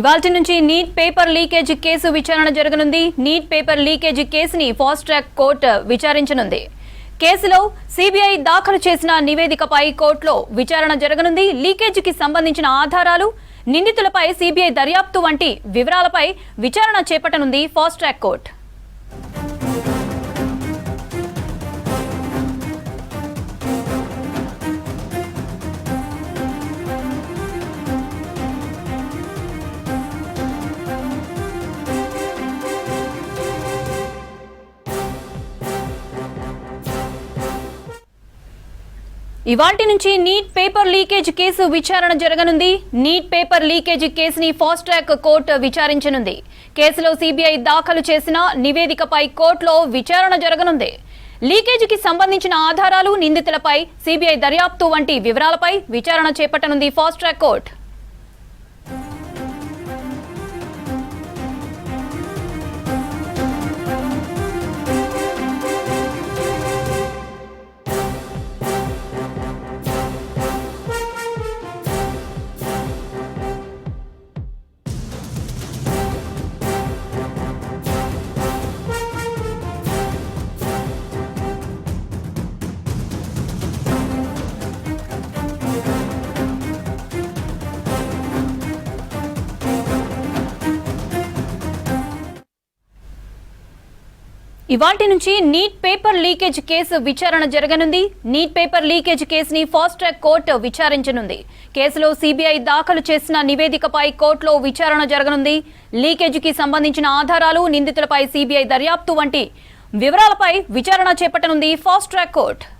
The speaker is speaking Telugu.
ఇవాల్టి నుంచి నీట్ పేపర్ లీకేజ్ కేసు విచారణ జరగనుంది. నీట్ పేపర్ లీకేజ్ కేసుని ఫాస్ట్ ట్రాక్ కోర్టు విచారించనుంది. కేసులో సిబిఐ దాఖలు చేసిన నివేదికపై కోర్టులో విచారణ జరగనుంది. లీకేజీకి సంబంధించిన ఆధారాలు, నిందితులపై సిబిఐ దర్యాప్తు వంటి వివరాలపై విచారణ చేపట్టనుంది ఫాస్ట్ ట్రాక్ కోర్టు. ఇవాల్టి నుంచి నీట్ పేపర్ లీకేజ్ కేసు విచారణ జరగనుంది. నీట్ పేపర్ లీకేజ్ కేసుని ఫాస్ట్ ట్రాక్ కోర్టు విచారించనుంది. కేసులో సిబిఐ దాఖలు చేసిన నివేదికపై కోర్టులో విచారణ జరగనుంది. లీకేజీకి సంబంధించిన ఆధారాలు, నిందితులపై సిబిఐ దర్యాప్తు వంటి వివరాలపై విచారణ చేపట్టనుంది ఫాస్ట్ ట్రాక్ కోర్టు. ఇవాల్టి నుంచి నీట్ పేపర్ లీకేజ్ కేసు విచారణ జరగనుంది. నీట్ పేపర్ లీకేజ్ కేసుని ఫాస్ట్ ట్రాక్ కోర్టు విచారించనుంది. కేసులో సిబిఐ దాఖలు చేసిన నివేదికపై కోర్టులో విచారణ జరగనుంది. లీకేజీకి సంబంధించిన ఆధారాలు, నిందితులపై సిబిఐ దర్యాప్తు వంటి వివరాలపై విచారణ చేపట్టనుంది ఫాస్ట్ ట్రాక్ కోర్టు.